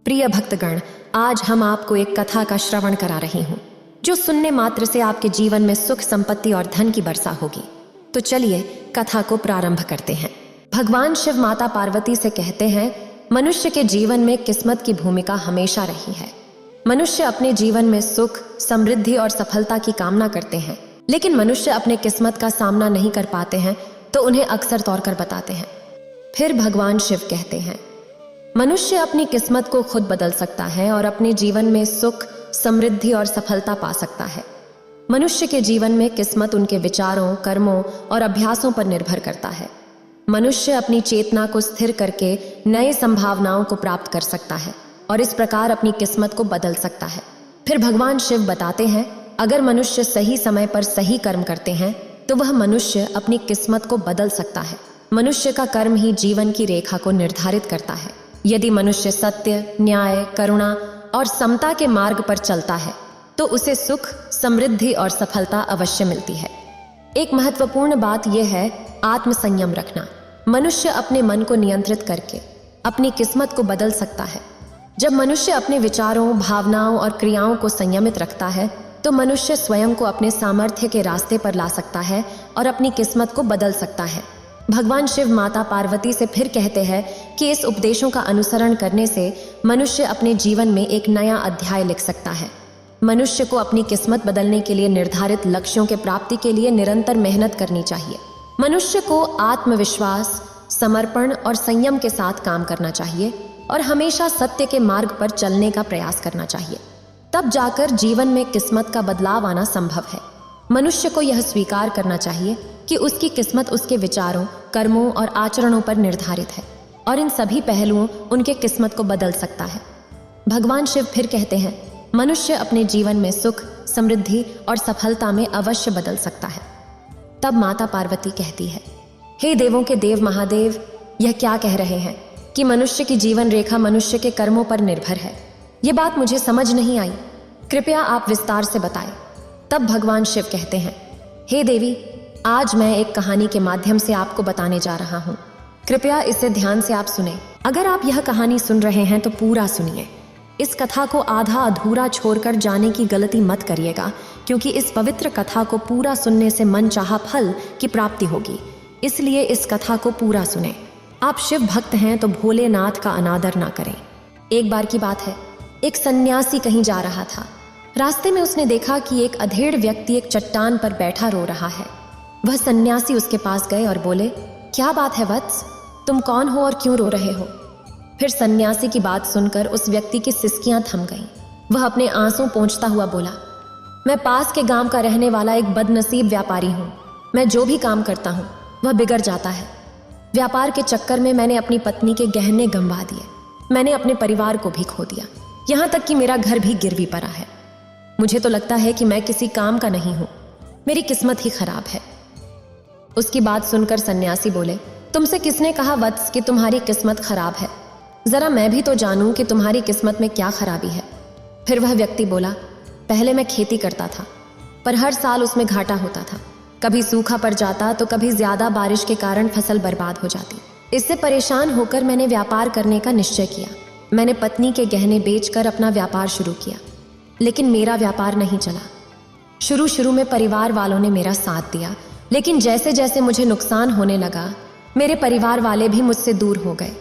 प्रिय भक्तगण, आज हम आपको एक कथा का श्रवण करा रही हूँ जो सुनने मात्र से आपके जीवन में सुख, संपत्ति और धन की वर्षा होगी। तो चलिए कथा को प्रारंभ करते हैं। भगवान शिव माता पार्वती से कहते हैं, मनुष्य के जीवन में किस्मत की भूमिका हमेशा रही है। मनुष्य अपने जीवन में सुख, समृद्धि और सफलता की कामना करते हैं, लेकिन मनुष्य अपने किस्मत का सामना नहीं कर पाते हैं तो उन्हें अक्सर तौर कर बताते हैं। फिर भगवान शिव कहते हैं, मनुष्य अपनी किस्मत को खुद बदल सकता है और अपने जीवन में सुख, समृद्धि और सफलता पा सकता है। मनुष्य के जीवन में किस्मत उनके विचारों, कर्मों और अभ्यासों पर निर्भर करता है। मनुष्य अपनी चेतना को स्थिर करके नए संभावनाओं को प्राप्त कर सकता है और इस प्रकार अपनी किस्मत को बदल सकता है। फिर भगवान शिव बताते हैं, अगर मनुष्य सही समय पर सही कर्म करते हैं तो वह मनुष्य अपनी किस्मत को बदल सकता है। मनुष्य का कर्म ही जीवन की रेखा को निर्धारित करता है। यदि मनुष्य सत्य, न्याय, करुणा और समता के मार्ग पर चलता है तो उसे सुख, समृद्धि और सफलता अवश्य मिलती है। एक महत्वपूर्ण बात यह है आत्मसंयम रखना। मनुष्य अपने मन को नियंत्रित करके अपनी किस्मत को बदल सकता है। जब मनुष्य अपने विचारों, भावनाओं और क्रियाओं को संयमित रखता है तो मनुष्य स्वयं को अपने सामर्थ्य के रास्ते पर ला सकता है और अपनी किस्मत को बदल सकता है। भगवान शिव माता पार्वती से फिर कहते हैं कि इस उपदेशों का अनुसरण करने से मनुष्य अपने जीवन में एक नया अध्याय लिख सकता है। मनुष्य को अपनी किस्मत बदलने के लिए निर्धारित लक्ष्यों के प्राप्ति के लिए निरंतर मेहनत करनी चाहिए। मनुष्य को आत्मविश्वास, समर्पण और संयम के साथ काम करना चाहिए और हमेशा सत्य के मार्ग पर चलने का प्रयास करना चाहिए। तब जाकर जीवन में किस्मत का बदलाव आना संभव है। मनुष्य को यह स्वीकार करना चाहिए कि उसकी किस्मत उसके विचारों, कर्मों और आचरणों पर निर्धारित है और इन सभी पहलुओं उनके किस्मत को बदल सकता है। भगवान शिव फिर कहते हैं, मनुष्य अपने जीवन में सुख, समृद्धि और सफलता में अवश्य बदल सकता है। तब माता पार्वती कहती है, हे देवों के देव महादेव, यह क्या कह रहे हैं कि मनुष्य की जीवन रेखा मनुष्य के कर्मों पर निर्भर है? ये बात मुझे समझ नहीं आई, कृपया आप विस्तार से बताएं। तब भगवान शिव कहते हैं, हे देवी, आज मैं एक कहानी के माध्यम से आपको बताने जा रहा हूँ। कृपया इसे ध्यान से आप सुने। अगर आप यह कहानी सुन रहे हैं तो पूरा सुनिए। इस कथा को आधा अधूरा छोड़कर जाने की गलती मत करिएगा, क्योंकि इस पवित्र कथा को पूरा सुनने से मनचाहा फल की प्राप्ति होगी। इसलिए इस कथा को पूरा सुने। आप शिव भक्त हैं तो भोलेनाथ का अनादर ना करें। एक बार की बात है, एक सन्यासी कहीं जा रहा था। रास्ते में उसने देखा कि एक अधेड़ व्यक्ति एक चट्टान पर बैठा रो रहा है। वह सन्यासी उसके पास गए और बोले, क्या बात है वत्स, तुम कौन हो और क्यों रो रहे हो? फिर सन्यासी की बात सुनकर उस व्यक्ति की सिसकियां थम गईं। वह अपने आंसू पोंछता हुआ बोला, मैं पास के गांव का रहने वाला एक बदनसीब व्यापारी हूँ। मैं जो भी काम करता हूँ वह बिगड़ जाता है। व्यापार के चक्कर में मैंने अपनी पत्नी के गहने गंवा दिए। मैंने अपने परिवार को भी खो दिया, यहाँ तक कि मेरा घर भी गिरवी पड़ा है। मुझे तो लगता है कि मैं किसी काम का नहीं हूँ। मेरी किस्मत ही खराब है। उसकी बात सुनकर सन्यासी बोले, तुमसे किसने कहा वत्स कि तुम्हारी किस्मत खराब है? जरा मैं भी तो जानूं कि तुम्हारी किस्मत में क्या खराबी है। फिर वह व्यक्ति बोला, पहले मैं खेती करता था, पर हर साल उसमें घाटा होता था। कभी सूखा पड़ जाता तो कभी ज्यादा बारिश के कारण फसल बर्बाद हो जाती। इससे परेशान होकर मैंने व्यापार करने का निश्चय किया। मैंने पत्नी के गहने बेचकर अपना व्यापार शुरू किया, लेकिन मेरा व्यापार नहीं चला। शुरू में परिवार वालों ने मेरा साथ दिया, लेकिन जैसे जैसे मुझे नुकसान होने लगा, मेरे परिवार वाले भी मुझसे दूर हो गए।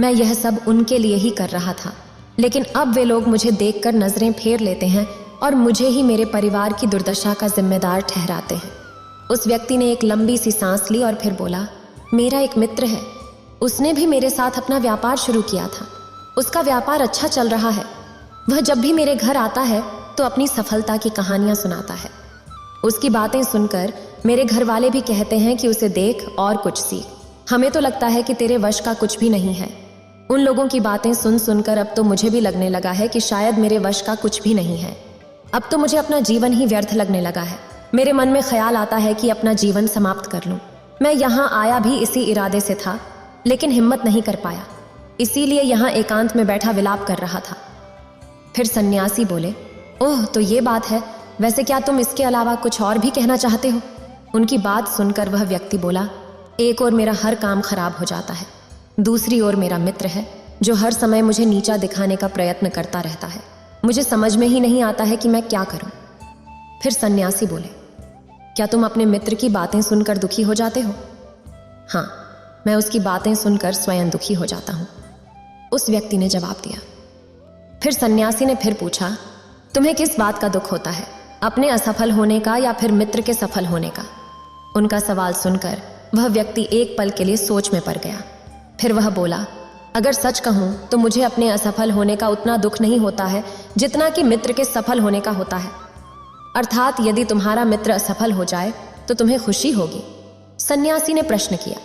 मैं यह सब उनके लिए ही कर रहा था, लेकिन अब वे लोग मुझे देखकर नजरें फेर लेते हैं और मुझे ही मेरे परिवार की दुर्दशा का जिम्मेदार ठहराते हैं। उस व्यक्ति ने एक लंबी सी सांस ली और फिर बोला, मेरा एक मित्र है, उसने भी मेरे साथ अपना व्यापार शुरू किया था। उसका व्यापार अच्छा चल रहा है। वह जब भी मेरे घर आता है तो अपनी सफलता की कहानियां सुनाता है। उसकी बातें सुनकर मेरे घर वाले भी कहते हैं कि उसे देख और कुछ सीख। हमें तो लगता है कि तेरे वश का कुछ भी नहीं है। उन लोगों की बातें सुन सुनकर अब तो मुझे भी लगने लगा है कि शायद मेरे वश का कुछ भी नहीं है। अब तो मुझे अपना जीवन ही व्यर्थ लगने लगा है। मेरे मन में ख्याल आता है कि अपना जीवन समाप्त कर लूं। मैं यहाँ आया भी इसी इरादे से था, लेकिन हिम्मत नहीं कर पाया, इसीलिए यहाँ एकांत में बैठा विलाप कर रहा था। फिर सन्यासी बोले, ओह तो ये बात है, वैसे क्या तुम इसके अलावा कुछ और भी कहना चाहते हो? उनकी बात सुनकर वह व्यक्ति बोला, एक और मेरा हर काम खराब हो जाता है, दूसरी ओर मेरा मित्र है जो हर समय मुझे नीचा दिखाने का प्रयत्न करता रहता है। मुझे समझ में ही नहीं आता है कि मैं क्या करूं। फिर सन्यासी बोले, क्या तुम अपने मित्र की बातें सुनकर दुखी हो जाते हो? हाँ, मैं उसकी बातें सुनकर स्वयं दुखी हो जाता हूं, उस व्यक्ति ने जवाब दिया। फिर सन्यासी ने फिर पूछा, तुम्हें किस बात का दुख होता है, अपने असफल होने का या फिर मित्र के सफल होने का? उनका सवाल सुनकर वह व्यक्ति एक पल के लिए सोच में पड़ गया। फिर वह बोला, अगर सच कहूं तो मुझे अपने असफल होने का उतना दुख नहीं होता है जितना कि मित्र के सफल होने का होता है। अर्थात यदि तुम्हारा मित्र असफल हो जाए तो तुम्हें खुशी होगी? सन्यासी ने प्रश्न किया।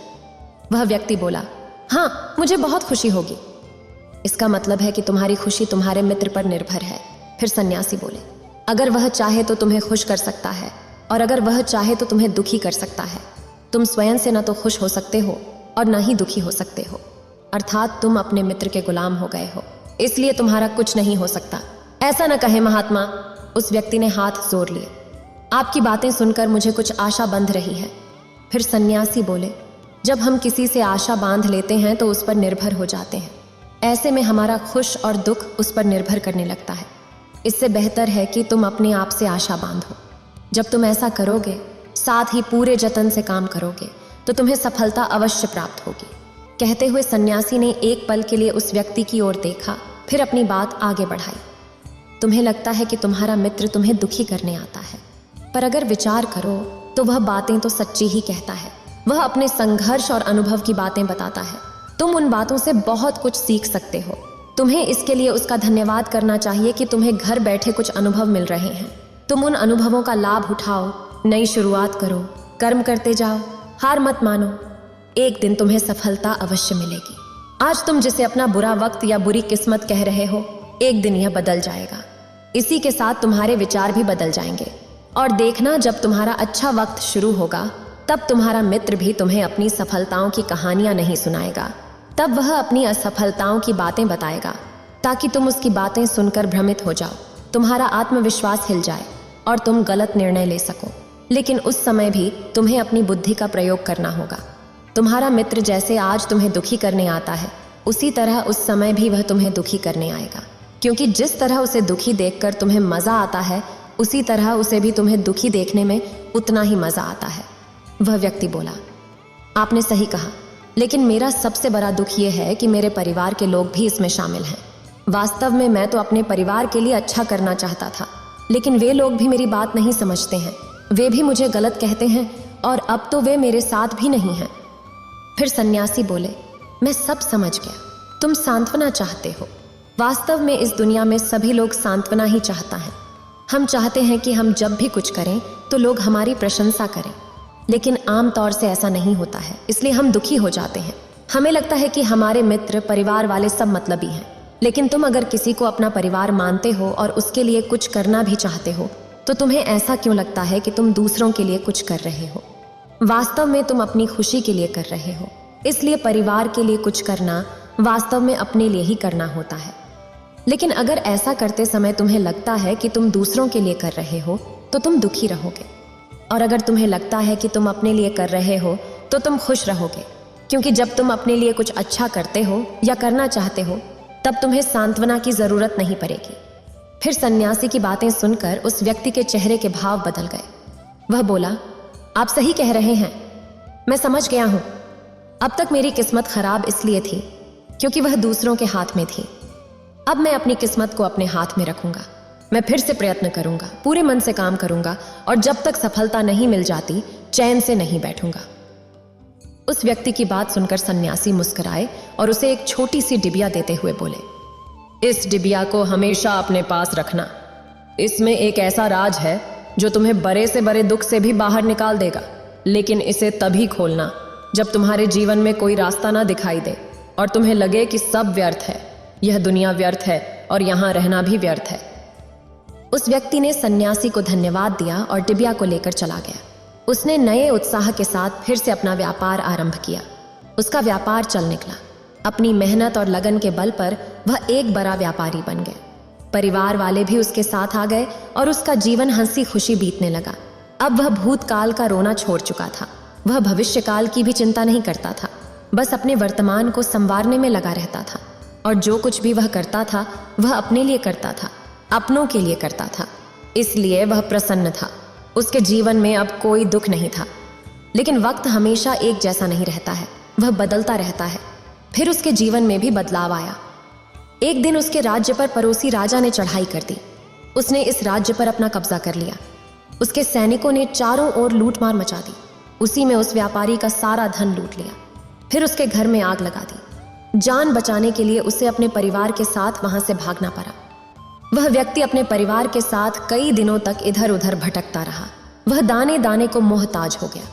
वह व्यक्ति बोला, हाँ, मुझे बहुत खुशी होगी। इसका मतलब है कि तुम्हारी खुशी तुम्हारे मित्र पर निर्भर है। फिर सन्यासी बोले, अगर वह चाहे तो तुम्हें खुश कर सकता है और अगर वह चाहे तो तुम्हें दुखी कर सकता है। तुम स्वयं से न तो खुश हो सकते हो और न ही दुखी हो सकते हो, अर्थात तुम अपने मित्र के गुलाम हो गए हो, इसलिए तुम्हारा कुछ नहीं हो सकता। ऐसा न कहे महात्मा, उस व्यक्ति ने हाथ जोड़ लिए। आपकी बातें सुनकर मुझे कुछ आशा बंध रही है। फिर सन्यासी बोले, जब हम किसी से आशा बांध लेते हैं तो उस पर निर्भर हो जाते हैं। ऐसे में हमारा खुश और दुख उस पर निर्भर करने लगता है। इससे बेहतर है कि तुम अपने आप से आशा बांधो। जब तुम ऐसा करोगे, साथ ही पूरे जतन से काम करोगे, तो तुम्हें सफलता अवश्य प्राप्त होगी। कहते हुए सन्यासी ने एक पल के लिए उस व्यक्ति की ओर देखा, फिर अपनी बात आगे बढ़ाई। तुम्हें लगता है कि तुम्हारा मित्र तुम्हें दुखी करने आता है, पर अगर विचार करो तो वह बातें तो सच्ची ही कहता है। वह अपने संघर्ष और अनुभव की बातें बताता है। तुम उन बातों से बहुत कुछ सीख सकते हो। तुम्हें इसके लिए उसका धन्यवाद करना चाहिए कि तुम्हें घर बैठे कुछ अनुभव मिल रहे हैं। तुम उन अनुभवों का लाभ उठाओ, नई शुरुआत करो, कर्म करते जाओ, हार मत मानो। एक दिन तुम्हें सफलता अवश्य मिलेगी। आज तुम जिसे अपना बुरा वक्त या बुरी किस्मत कह रहे हो, एक दिन यह बदल जाएगा। इसी के साथ तुम्हारे विचार भी बदल जाएंगे। और देखना, जब तुम्हारा अच्छा वक्त शुरू होगा तब तुम्हारा मित्र भी तुम्हें अपनी सफलताओं की कहानियां नहीं सुनाएगा। तब वह अपनी असफलताओं की बातें बताएगा ताकि तुम उसकी बातें सुनकर भ्रमित हो जाओ, तुम्हारा आत्मविश्वास हिल जाए और तुम गलत निर्णय ले सको। लेकिन उस समय भी तुम्हें अपनी बुद्धि का प्रयोग करना होगा। तुम्हारा मित्र जैसे आज तुम्हें दुखी करने आता है, उसी तरह उस समय भी वह तुम्हें दुखी करने आएगा। क्योंकि जिस तरह उसे दुखी देखकर तुम्हें मजा आता है, उसी तरह उसे भी तुम्हें दुखी देखने में उतना ही मजा आता है। वह व्यक्ति बोला, आपने सही कहा, लेकिन मेरा सबसे बड़ा दुख यह है कि मेरे परिवार के लोग भी इसमें शामिल हैं। वास्तव में मैं तो अपने परिवार के लिए अच्छा करना चाहता था, लेकिन वे लोग भी मेरी बात नहीं समझते हैं। वे भी मुझे गलत कहते हैं और अब तो वे मेरे साथ भी नहीं हैं। फिर सन्यासी बोले, मैं सब समझ गया, तुम सांत्वना चाहते हो। वास्तव में इस दुनिया में सभी लोग सांत्वना ही चाहता है। हम चाहते हैं कि हम जब भी कुछ करें तो लोग हमारी प्रशंसा करें, लेकिन आमतौर से ऐसा नहीं होता है, इसलिए हम दुखी हो जाते हैं। हमें लगता है कि हमारे मित्र, परिवार वाले सब मतलबी हैं। लेकिन तुम अगर किसी को अपना परिवार मानते हो और उसके लिए कुछ करना भी चाहते हो, तो तुम्हें ऐसा क्यों लगता है कि तुम दूसरों के लिए कुछ कर रहे हो? वास्तव में तुम अपनी खुशी के लिए कर रहे हो। इसलिए परिवार के लिए कुछ करना वास्तव में अपने लिए ही करना होता है। लेकिन अगर ऐसा करते समय तुम्हें लगता है कि तुम दूसरों के लिए कर रहे हो, तो तुम दुखी रहोगे। और अगर तुम्हें लगता है कि तुम अपने लिए कर रहे हो, तो तुम खुश रहोगे। क्योंकि जब तुम अपने लिए कुछ अच्छा करते हो या करना चाहते हो, तब तुम्हें सांत्वना की जरूरत नहीं पड़ेगी। फिर सन्यासी की बातें सुनकर उस व्यक्ति के चेहरे के भाव बदल गए। वह बोला, आप सही कह रहे हैं, मैं समझ गया हूं। अब तक मेरी किस्मत खराब इसलिए थी क्योंकि वह दूसरों के हाथ में थी। अब मैं अपनी किस्मत को अपने हाथ में रखूंगा। मैं फिर से प्रयत्न करूंगा, पूरे मन से काम करूंगा और जब तक सफलता नहीं मिल जाती, चैन से नहीं बैठूंगा। उस व्यक्ति की बात सुनकर सन्यासी मुस्कुराए और उसे एक छोटी सी डिबिया देते हुए बोले, इस डिबिया को हमेशा अपने पास रखना। इसमें एक ऐसा राज है जो तुम्हें बड़े से बड़े दुख से भी बाहर निकाल देगा। लेकिन इसे तभी खोलना जब तुम्हारे जीवन में कोई रास्ता ना दिखाई दे और तुम्हें लगे कि सब व्यर्थ है, यह दुनिया व्यर्थ है और यहाँ रहना भी व्यर्थ है। उस व्यक्ति ने सन्यासी को धन्यवाद दिया और डिबिया को लेकर चला गया। उसने नए उत्साह के साथ फिर से अपना व्यापार आरंभ किया। उसका व्यापार चल निकला। अपनी मेहनत और लगन के बल पर वह एक बड़ा व्यापारी बन गया। परिवार वाले भी उसके साथ आ गए और उसका जीवन हंसी खुशी बीतने लगा। अब वह भूतकाल का रोना छोड़ चुका था। वह भविष्यकाल की भी चिंता नहीं करता था, बस अपने वर्तमान को संवारने में लगा रहता था। और जो कुछ भी वह करता था वह अपने लिए करता था, अपनों के लिए करता था। इसलिए वह प्रसन्न था। उसके जीवन में अब कोई दुख नहीं था। लेकिन वक्त हमेशा एक जैसा नहीं रहता है, वह बदलता रहता है। फिर उसके जीवन में भी बदलाव आया। एक दिन उसके राज्य पर पड़ोसी राजा ने चढ़ाई कर दी। उसने इस राज्य पर अपना कब्जा कर लिया। उसके सैनिकों ने चारों ओर लूटमार मचा दी। उसी में उस व्यापारी का सारा धन लूट लिया। फिर उसके घर में आग लगा दी। जान बचाने के लिए उसे अपने परिवार के साथ वहां से भागना पड़ा। वह व्यक्ति अपने परिवार के साथ कई दिनों तक इधर उधर भटकता रहा। वह दाने दाने को मोहताज हो गया।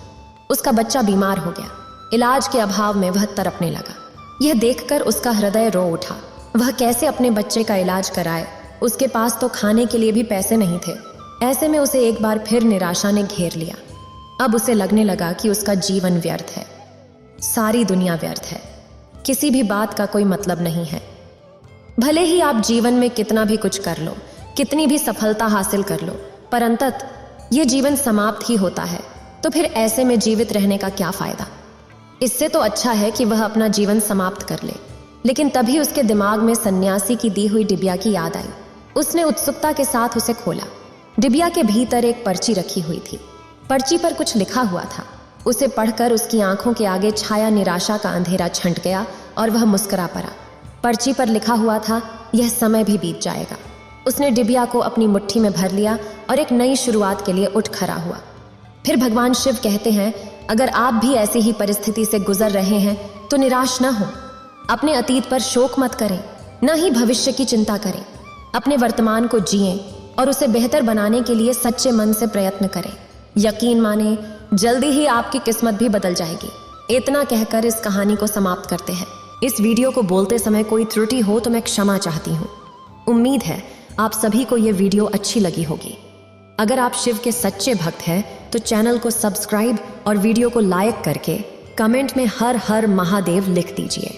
उसका बच्चा बीमार हो गया। इलाज के अभाव में वह तड़पने लगा। यह देखकर उसका हृदय रो उठा। वह कैसे अपने बच्चे का इलाज कराए? उसके पास तो खाने के लिए भी पैसे नहीं थे। ऐसे में उसे एक बार फिर निराशा ने घेर लिया। अब उसे लगने लगा कि उसका जीवन व्यर्थ है, सारी दुनिया व्यर्थ है, किसी भी बात का कोई मतलब नहीं है। भले ही आप जीवन में कितना भी कुछ कर लो, कितनी भी सफलता हासिल कर लो, पर अंततः ये जीवन समाप्त ही होता है। तो फिर ऐसे में जीवित रहने का क्या फायदा? इससे तो अच्छा है कि वह अपना जीवन समाप्त कर ले। लेकिन तभी उसके दिमाग में सन्यासी की दी हुई डिबिया की याद आई। उसने उत्सुकता के साथ उसे खोला। डिबिया के भीतर एक पर्ची रखी हुई थी। पर्ची पर कुछ लिखा हुआ था। उसे पढ़कर उसकी आंखों के आगे छाया निराशा का अंधेरा छंट गया और वह मुस्कुरा पड़ा। पर्ची पर लिखा हुआ था, यह समय भी बीत जाएगा। उसने डिबिया को अपनी मुट्ठी में भर लिया और एक नई शुरुआत के लिए उठ खड़ा हुआ। फिर भगवान शिव कहते हैं, अगर आप भी ऐसी ही परिस्थिति से गुजर रहे हैं तो निराश न हो। अपने अतीत पर शोक मत करें, न ही भविष्य की चिंता करें। अपने वर्तमान को जिएं और उसे बेहतर बनाने के लिए सच्चे मन से प्रयत्न करें। यकीन माने, जल्दी ही आपकी किस्मत भी बदल जाएगी। इतना कहकर इस कहानी को समाप्त करते हैं। इस वीडियो को बोलते समय कोई त्रुटि हो तो मैं क्षमा चाहती हूँ। उम्मीद है आप सभी को ये वीडियो अच्छी लगी होगी। अगर आप शिव के सच्चे भक्त हैं तो चैनल को सब्सक्राइब और वीडियो को लाइक करके कमेंट में हर हर महादेव लिख दीजिए।